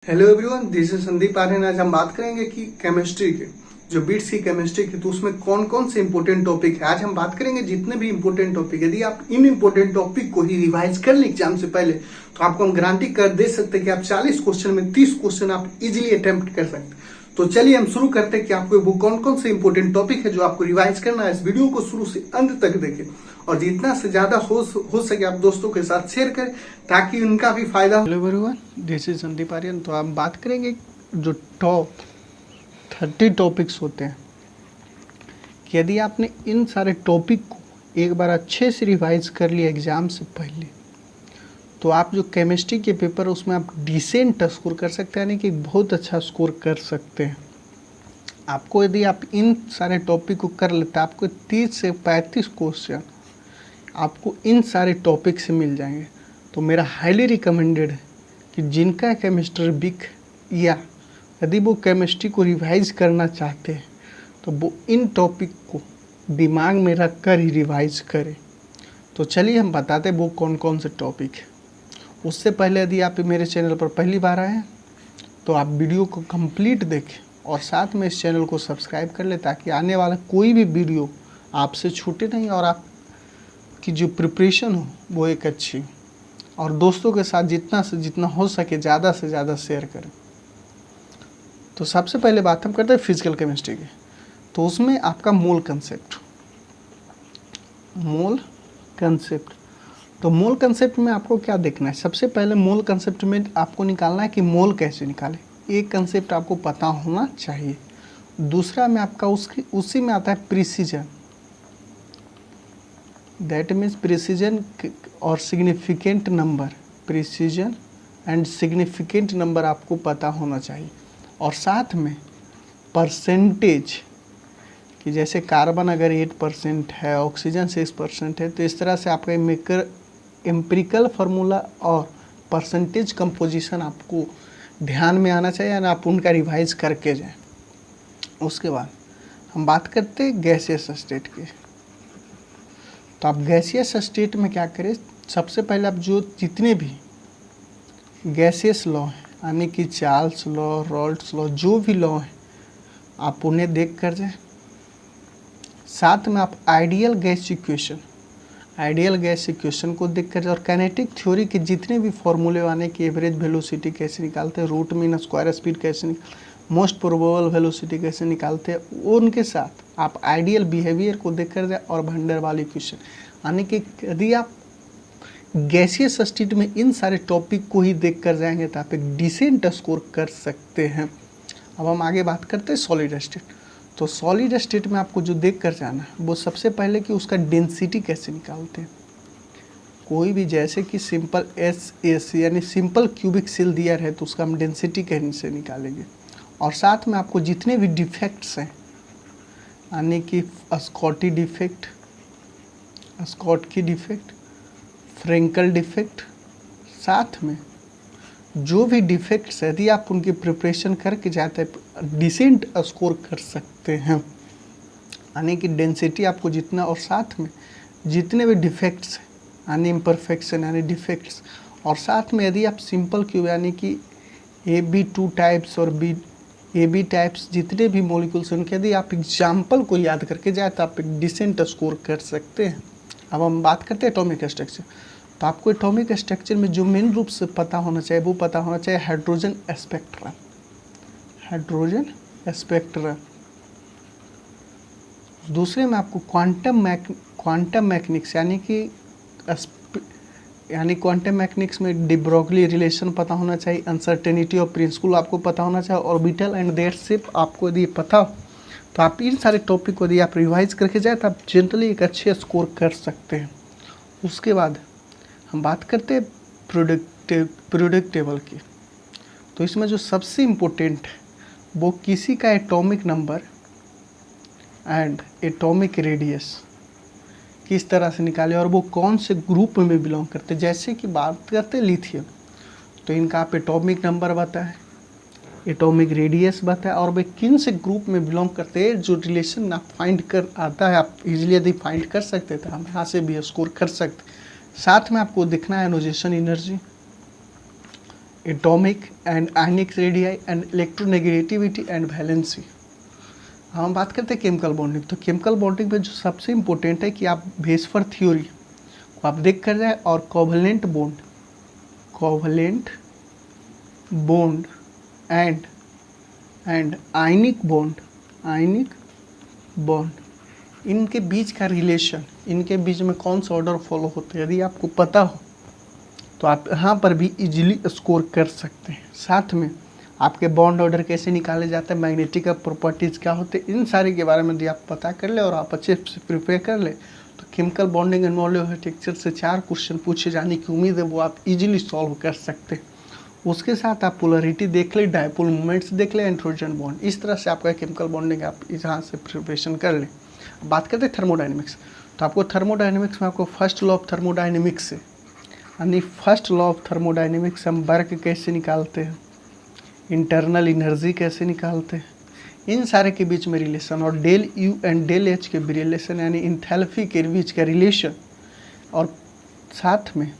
Hello everyone, this is Sandeep Aryan. आज हम बात करेंगे कि केमिस्ट्री के जो बीट्स की केमिस्ट्री की, तो उसमें कौन कौन से इंपॉर्टेंट टॉपिक है। आज हम बात करेंगे जितने भी इंपॉर्टेंट टॉपिक, यदि आप इन इंपॉर्टेंट टॉपिक को ही रिवाइज कर लें एग्जाम से पहले, तो आपको हम गारंटी कर दे सकते हैं कि आप 40 क्वेश्चन में 30 क्वेश्चन आप इजीली अटेम्प्ट कर सकते हैं। तो चलिए हम शुरू करते हैं कि आपको वो कौन कौन से इंपॉर्टेंट टॉपिक है जो आपको रिवाइज करना है। इस वीडियो को शुरू से अंत तक देखें और जितना से ज्यादा हो सके आप दोस्तों के साथ शेयर करें ताकि उनका भी फायदा। Hello everyone, this is Sandeep Aryan. तो हम बात करेंगे जो टॉप 30 टॉपिक्स होते हैं कि यदि आपने इन सारे टॉपिक को एक बार अच्छे से रिवाइज कर लिया एग्जाम से पहले, तो आप जो केमिस्ट्री के पेपर है उसमें आप डिसेंट स्कोर कर सकते हैं, यानी कि बहुत अच्छा स्कोर कर सकते हैं। आपको यदि आप इन सारे टॉपिक को कर लेते हैं, आपको 30 से 35 क्वेश्चन आपको इन सारे टॉपिक से मिल जाएंगे। तो मेरा हाईली रिकमेंडेड है कि जिनका केमिस्ट्री वीक या यदि वो केमिस्ट्री को रिवाइज करना चाहते हैं तो वो इन टॉपिक को दिमाग में रख कर ही रिवाइज करें। तो चलिए हम बताते हैं वो कौन कौन से टॉपिक है। उससे पहले यदि आप मेरे चैनल पर पहली बार आए हैं तो आप वीडियो को कंप्लीट देखें और साथ में इस चैनल को सब्सक्राइब कर लें ताकि आने वाला कोई भी वीडियो आपसे छूटे नहीं और आपकी जो प्रिपरेशन हो वो एक अच्छी, और दोस्तों के साथ जितना से जितना हो सके ज़्यादा से ज़्यादा शेयर करें। तो सबसे पहले बात हम करते हैं फिजिकल केमिस्ट्री की। तो उसमें आपका मोल कंसेप्ट, तो मोल कंसेप्ट में आपको क्या देखना है। सबसे पहले मोल कंसेप्ट में आपको निकालना है कि मोल कैसे निकाले, एक कंसेप्ट आपको पता होना चाहिए। दूसरा में आपका उसी में आता है प्रिसीजन, दैट मीन्स प्रिसीजन और significant number, precision and significant number आपको पता होना चाहिए। और साथ में परसेंटेज कि जैसे कार्बन अगर 8% है, ऑक्सीजन 6% है, तो इस तरह से आपका एम्पिरिकल फार्मूला और परसेंटेज कंपोजिशन आपको ध्यान में आना चाहिए और आप उनका रिवाइज करके जाएं। उसके बाद हम बात करते हैं गैसियस स्टेट की। तो आप गैसियस स्टेट में क्या करें, सबसे पहले आप जो जितने भी गैसियस लॉ हैं, यानी कि चार्ल्स लॉ, रॉल्ट्स लॉ, जो भी लॉ हैं आप उन्हें देख कर जाएं। साथ में आप आइडियल गैस इक्वेशन को देख कर जाए और काइनेटिक थ्योरी के जितने भी फॉर्मूले आने की एवरेज वेलोसिटी कैसे निकालते हैं, रूट मीन स्क्वायर स्पीड कैसे, मोस्ट प्रोबेबल वेलोसिटी कैसे निकालते हैं, उनके साथ आप आइडियल बिहेवियर को देख कर जाए और वैन डेर वाल इक्वेशन, यानी कि यदि आप गैसियस स्टेट में इन सारे टॉपिक को ही देख कर जाएंगे तो आप एक डिसेंट स्कोर कर सकते हैं। अब हम आगे बात करते हैं सॉलिड स्टेट। तो सॉलिड स्टेट में आपको जो देख कर जाना है वो सबसे पहले कि उसका डेंसिटी कैसे निकालते हैं। कोई भी जैसे कि सिंपल एस यानी सिंपल क्यूबिक सेल दिया रहे तो उसका हम डेंसिटी कैसे निकालेंगे। और साथ में आपको जितने भी डिफेक्ट्स हैं, यानी कि Schottky defect, Schottky defect, Frenkel defect, साथ में जो भी डिफेक्ट्स यदि आप उनकी प्रिपरेशन करके जाते हैं डिसेंट स्कोर कर सकते हैं, यानी कि डेंसिटी आपको जितना, और साथ में जितने भी डिफेक्ट्स हैं यानी इम्परफेक्शन यानी डिफेक्ट्स, और साथ में यदि आप सिंपल क्यूब यानी कि AB2 टाइप्स और AB टाइप्स जितने भी मॉलिक्यूल्स हैं उनके यदि आप एग्जाम्पल को याद करके जाए तो आप एक डिसेंट स्कोर कर सकते हैं। अब हम बात करते हैं एटॉमिक स्ट्रक्चर। तो आपको एटॉमिक स्ट्रक्चर में जो मेन रूप से पता होना चाहिए वो पता होना चाहिए हाइड्रोजन स्पेक्ट्रम। दूसरे में आपको क्वांटम मैकेनिक्स यानी क्वांटम मैकेनिक्स में डी ब्रोगली रिलेशन पता होना चाहिए, अनसर्टेनिटी ऑफ प्रिंसिपल आपको पता होना चाहिए, ऑर्बिटल एंड देयर शेप आपको यदि पता हो तो आप इन सारे टॉपिक को यदि आप रिवाइज करके जाए तो आप जनरली एक अच्छे स्कोर कर सकते हैं। उसके बाद हम बात करते हैं प्रोडक्ट टेबल की। तो इसमें जो सबसे इम्पोर्टेंट है वो किसी का atomic number and atomic radius किस तरह से निकाले और वो कौन से ग्रुप में बिलोंग करते हैं। जैसे कि बात करते हैं लिथियम, तो इनका आप एटॉमिक नंबर बताएं, एटॉमिक रेडियस बताएं और वे किन से ग्रुप में बिलोंग करते हैं। जो रिलेशन आप फाइंड कर आता है आप इजीली यदि फाइंड कर सकते हैं तो हम यहाँ से भी स्कोर कर सकते हैं। साथ में आपको देखना है ionization energy, atomic and ionic radii and electronegativity and valency. हम बात करते हैं केमिकल बॉन्डिंग। तो केमिकल बॉन्डिंग में जो सबसे इम्पोर्टेंट है कि आप वेस्फर थ्योरी को आप देख कर जाए, और covalent bond and ionic bond, इनके बीच का रिलेशन, इनके बीच में कौन सा ऑर्डर फॉलो होते हैं, यदि आपको पता हो तो आप यहाँ पर भी इजीली स्कोर कर सकते हैं। साथ में आपके बॉन्ड ऑर्डर कैसे निकाले जाते हैं, मैग्नेटिक प्रॉपर्टीज़ क्या होते हैं, इन सारे के बारे में यदि आप पता कर ले और आप अच्छे से प्रिपेयर कर ले तो chemical bonding and molecular structure से 4 क्वेश्चन पूछे जाने की उम्मीद है, वो आप इजीली सॉल्व कर सकते हैं। उसके साथ आप पोलरिटी देख ले, डायपोल मूवमेंट्स देख ले, हाइड्रोजन बॉन्ड, इस तरह से आपका केमिकल बॉन्डिंग आप यहाँ से प्रिपरेशन कर लें। बात करते हैं थर्मोडाइनमिक्स। तो आपको थर्मोडाइनमिक्स में आपको फर्स्ट लॉ ऑफ थर्मोडाइनमिक्स से, यानी फर्स्ट लॉ ऑफ थर्मोडाइनमिक्स हम वर्क कैसे निकालते हैं, इंटरनल एनर्जी कैसे निकालते हैं, इन सारे के बीच में रिलेशन, और del U and del H के भी रिलेशन, यानी इंथैल्पी के बीच का रिलेशन, और साथ में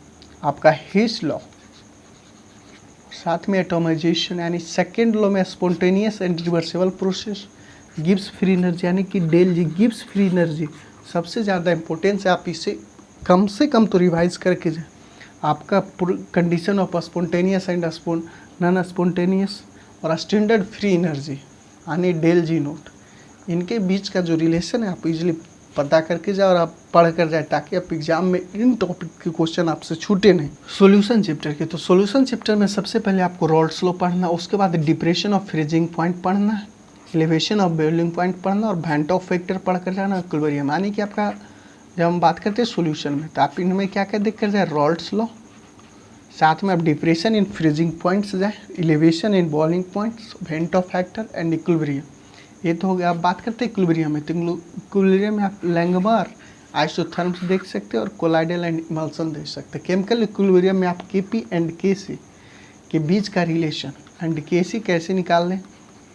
आपका हिस लॉ, साथ में एटोमाइजेशन, यानी सेकेंड लॉ में spontaneous and reversible process, Gibbs free energy, यानी कि डेल जी गिब्स फ्री एनर्जी सबसे ज़्यादा इंपॉर्टेंस है। आप इसे कम से कम तो रिवाइज करके जाए। आपका condition of spontaneous and non spontaneous और स्टैंडर्ड फ्री एनर्जी, यानी डेल जी नोट, इनके बीच का जो रिलेशन है आप इजीली पता करके जाए और आप पढ़ कर जाए, ताकि आप एग्जाम में इन टॉपिक के क्वेश्चन आपसे छूटे नहीं। सॉल्यूशन चैप्टर के, तो सॉल्यूशन चैप्टर में सबसे पहले आपको रॉल्स लॉ पढ़ना, उसके बाद डिप्रेशन ऑफ फ्रीजिंग पॉइंट पढ़ना, एलिवेशन ऑफ बॉइलिंग पॉइंट पढ़ना, और वेंट ऑफ फैक्टर पढ़ कर जाना, इक्विलिब्रियम, यानी कि आपका जब हम बात करते हैं सॉल्यूशन में तो आप इनमें क्या क्या देख कर जाए, रॉल्स लॉ, साथ में आप डिप्रेशन इन फ्रीजिंग पॉइंट्स जाए, elevation in boiling points, went of factor and equilibrium, ये तो हो गया। आप बात करते हैं इक्विलिब्रियम में, तो इक्विलिब्रियम में आप लैंगबार आइसोथर्म्स देख सकते हैं और कोलाइडल एंड इमल्सन देख सकते हैं। केमिकल इक्विलिब्रियम में आप केपी एंड केसी के बीच का रिलेशन, एंड केसी कैसे निकाल लें,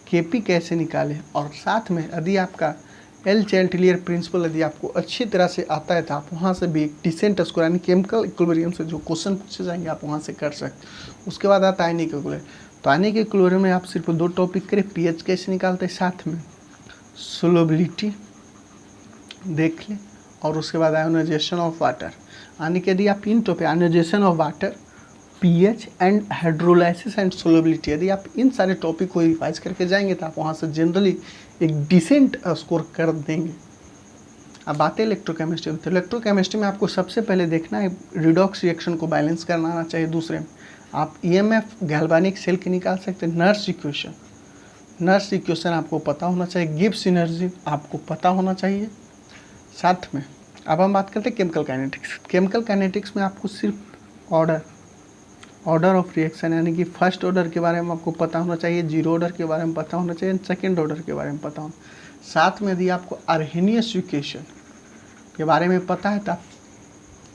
केपी कैसे निकालें, और साथ में यदि आपका एल चैंटिलियर प्रिंसिपल यदि आपको अच्छी तरह से आता है तो आप वहाँ से भी एक डिसेंट स्कोर, यानी केमिकल इक्विलिब्रियम से जो क्वेश्चन पूछे जाएंगे आप वहाँ से कर सकते। उसके बाद आता है आयनिक इक्विलिब्रियम। तो आयनिक इक्विलिब्रियम में आप सिर्फ 2 टॉपिक करें, पीएच कैसे निकालते हैं, साथ में सोलबिलिटी देख लें, और उसके बाद आयोनाइजेशन ऑफ वाटर, यानी कि यदि आप इन topic ionization of water, pH and hydrolysis and solubility, यदि आप इन सारे टॉपिक को रिवाइज करके जाएंगे तो आप वहाँ से जनरली एक डिसेंट स्कोर कर देंगे। अब बात है इलेक्ट्रोकेमिस्ट्री में। तो इलेक्ट्रोकेमिस्ट्री में आपको सबसे पहले देखना है रिडॉक्स रिएक्शन को बैलेंस करना आना चाहिए। दूसरे में आप ईएमएफ गैल्वानिक सेल की निकाल सकते हैं। नर्स इक्वेशन आपको पता होना चाहिए। गिब्स एनर्जी आपको पता होना चाहिए। साथ में अब हम बात करते हैं केमिकल काइनेटिक्स। केमिकल काइनेटिक्स में आपको सिर्फ ऑर्डर ऑफ रिएक्शन, यानी कि फर्स्ट ऑर्डर के बारे में आपको पता होना चाहिए, जीरो ऑर्डर के बारे में पता होना चाहिए, सेकेंड ऑर्डर के बारे में पता होना। साथ में यदि आपको अर्हेनियस इक्वेशन के बारे में पता है तो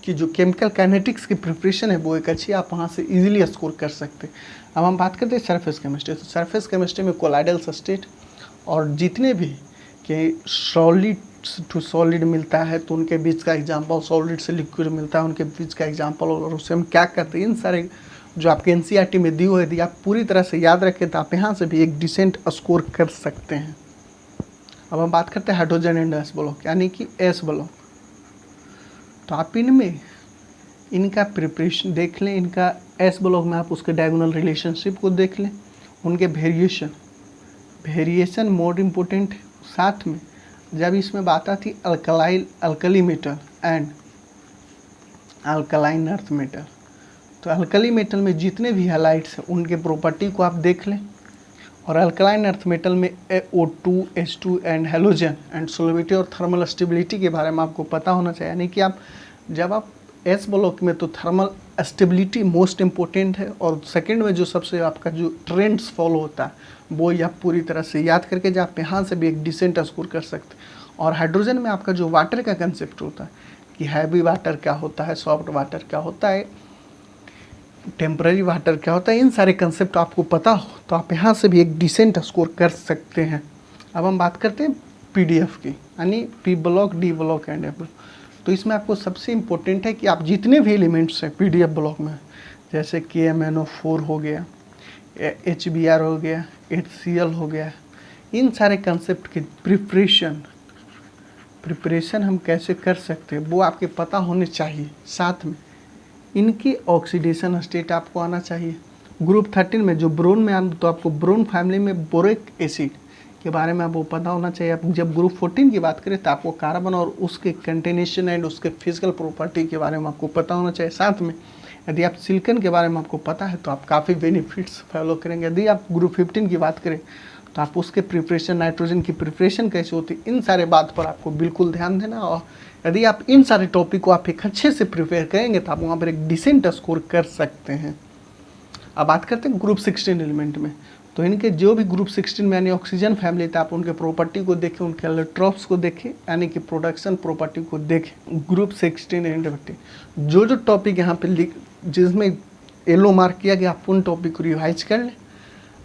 कि जो केमिकल काइनेटिक्स की प्रिपरेशन है वो एक अच्छी, आप वहाँ से इजीली स्कोर कर सकते हैं। अब हम बात करते हैं सरफेस केमिस्ट्री। तो सरफेस केमिस्ट्री में कोलाइडल स्टेट और जितने भी कि सॉलिड टू सॉलिड मिलता है तो उनके बीच का एग्जाम्पल, सॉलिड से लिक्विड मिलता है उनके बीच का एग्जाम्पल, और उससे हम क्या करते हैं, इन सारे जो आपके एनसीईआरटी में दी हुई, यदि आप पूरी तरह से याद रखें तो आप यहाँ से भी एक डिसेंट स्कोर कर सकते हैं। अब हम बात करते हैं हाइड्रोजन एंड एस ब्लॉक, यानी कि एस ब्लॉक। तो आप इनमें इनका प्रिपरेशन देख लें। इनका एस ब्लॉक में आप उसके डायगोनल रिलेशनशिप को देख लें, उनके वेरिएशन मोर इम्पोर्टेंट है। साथ में जब इसमें बात आती alkali metal and alkaline earth metal, तो अल्कली मेटल में जितने भी हैलाइड्स हैं उनके प्रॉपर्टी को आप देख लें, और अल्कलाइन अर्थ मेटल में O2, H2 and halogen and solubility और थर्मल स्टेबिलिटी के बारे में आपको पता होना चाहिए। यानी कि आप जब आप एस ब्लॉक में तो थर्मल स्टेबिलिटी मोस्ट इम्पोर्टेंट है, और सेकंड में जो सबसे आपका जो ट्रेंड्स फॉलो होता है वो आप पूरी तरह से याद करके जो आप यहाँ से भी एक डिसेंट स्कोर कर सकते हैं। और हाइड्रोजन में आपका जो वाटर का कंसेप्ट होता है कि हैवी वाटर क्या होता है, सॉफ्ट वाटर क्या होता है, टेम्पररी वाटर क्या होता है, इन सारे कंसेप्ट आपको पता हो तो आप यहाँ से भी एक डिसेंट स्कोर कर सकते हैं। अब हम बात करते हैं पीडीएफ की, यानी P block, D block and A block. तो इसमें आपको सबसे इम्पोर्टेंट है कि आप जितने भी एलिमेंट्स हैं पीडीएफ ब्लॉक में, जैसे KMnO4 हो गया, HBr हो गया, HCl हो गया। इन सारे कंसेप्ट की प्रिपरेशन हम कैसे कर सकते हैं वो आपके पता होने चाहिए। साथ में इनकी ऑक्सीडेशन स्टेट आपको आना चाहिए। ग्रुप 13 में जो ब्रोन में आना, तो आपको ब्रोन फैमिली में बोरिक एसिड के बारे में आपको पता होना चाहिए। आप जब ग्रुप 14 की बात करें तो आपको कार्बन और उसके कंटेनेशन एंड उसके फिजिकल प्रॉपर्टी के बारे में आपको पता होना चाहिए। साथ में यदि आप सिलिकॉन के बारे में आपको पता है तो आप काफ़ी बेनिफिट्स फॉलो करेंगे। यदि आप ग्रुप 15 की बात करें तो आप उसके प्रिपरेशन, नाइट्रोजन की प्रिपरेशन कैसे होती है, इन सारे बात पर आपको बिल्कुल ध्यान देना। और यदि आप इन सारे टॉपिक को आप एक अच्छे से प्रिपेयर करेंगे तो आप वहाँ पर एक डिसेंट स्कोर कर सकते हैं। अब बात करते हैं ग्रुप 16 एलिमेंट में। तो इनके जो भी ग्रुप 16 में यानी ऑक्सीजन फैमिली था, आप उनके प्रॉपर्टी को देखें, उनके एलोट्रॉप्स को देखें, यानी कि प्रोडक्शन प्रॉपर्टी को देखें। ग्रुप 16 एलिमेंट जो टॉपिक यहाँ पे जिसमें येलो मार्क किया गया, आप उन टॉपिक को रिवाइज कर लें।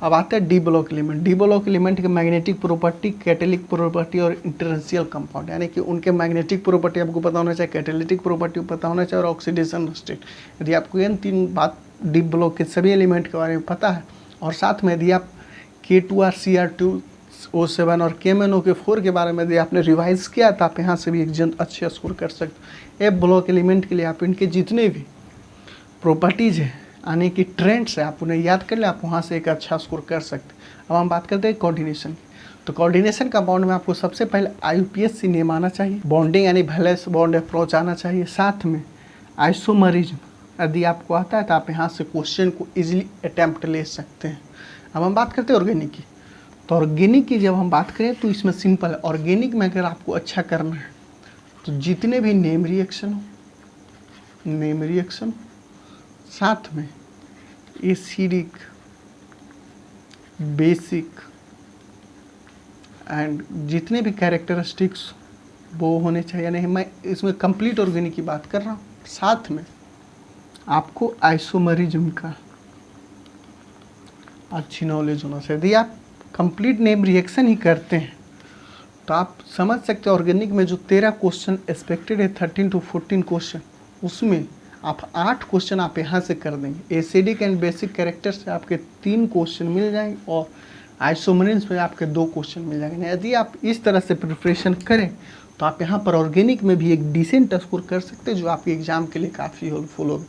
अब आता है D block element. D block element के मैग्नेटिक प्रॉपर्टी, कैटेलिक प्रॉपर्टी और इंटरनेशियल कंपाउंड, यानी कि उनके मैग्नेटिक प्रॉपर्टी आपको पता होना चाहिए, कैटेलिटिक प्रॉपर्टी पता होना चाहिए और ऑक्सीडेशन स्टेट। यदि आपको इन तीन बात डी ब्लॉक के सभी एलिमेंट के बारे में पता है, और साथ में यदि आप K2R, Cr2O7 और KMnO4 के बारे में यदि आपने रिवाइज किया तो आप यहाँ से भी एक अच्छे स्कोर कर सकते हैं। एफ ब्लॉक एलिमेंट के लिए आप इनके जितने भी प्रॉपर्टीज़ हैं, यानी कि ट्रेंड्स है, आप उन्हें याद कर ले, आप वहाँ से एक अच्छा स्कोर कर सकते हैं। अब हम बात करते हैं कोऑर्डिनेशन की। तो कोऑर्डिनेशन कंपाउंड में आपको सबसे पहले IUPAC नेम आना चाहिए, बॉन्डिंग यानी वैलेंस बॉन्ड अप्रोच आना चाहिए, साथ में आइसोमरिज्म यदि आपको आता है तो आप यहाँ से क्वेश्चन को इजीली अटैम्प्ट ले सकते हैं। अब हम बात करते हैं ऑर्गेनिक की। तो ऑर्गेनिक की जब हम बात करें तो इसमें सिंपल है, ऑर्गेनिक में अगर आपको अच्छा करना है तो जितने भी नेम रिएक्शन साथ में एसिडिक, बेसिक एंड जितने भी कैरेक्टरिस्टिक्स वो होने चाहिए। नहीं, मैं इसमें कंप्लीट ऑर्गेनिक की बात कर रहा हूँ। साथ में आपको आइसोमरिज्म का अच्छी नॉलेज होना चाहिए। यदि आप कंप्लीट नेम रिएक्शन ही करते हैं तो आप समझ सकते हैं ऑर्गेनिक में जो 13 क्वेश्चन एक्सपेक्टेड है, 13 to 14 क्वेश्चन, उसमें आप 8 क्वेश्चन आप यहाँ से कर देंगे। एसिडिक एंड बेसिक कैरेक्टर से आपके 3 क्वेश्चन मिल जाएंगे और आइसोमरिज्म में आपके 2 क्वेश्चन मिल जाएंगे। यदि आप इस तरह से प्रिपरेशन करें तो आप यहाँ पर ऑर्गेनिक में भी एक डिसेंट स्कोर कर सकते हैं, जो आपके एग्जाम के लिए काफ़ी हेल्पफुल होगा।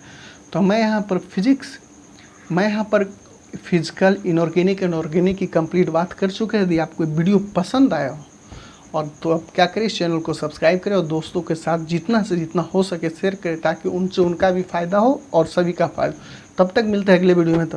तो मैं यहाँ पर फिजिकल, इनऑर्गेनिक एंड ऑर्गेनिक की कंप्लीट बात कर चुके हैं। यदि आपको वीडियो पसंद आया हो और तो आप क्या करें, इस चैनल को सब्सक्राइब करें और दोस्तों के साथ जितना से जितना हो सके शेयर करें, ताकि उनसे उनका भी फ़ायदा हो और सभी का फ़ायदा। तब तक मिलते हैं अगले वीडियो में। तब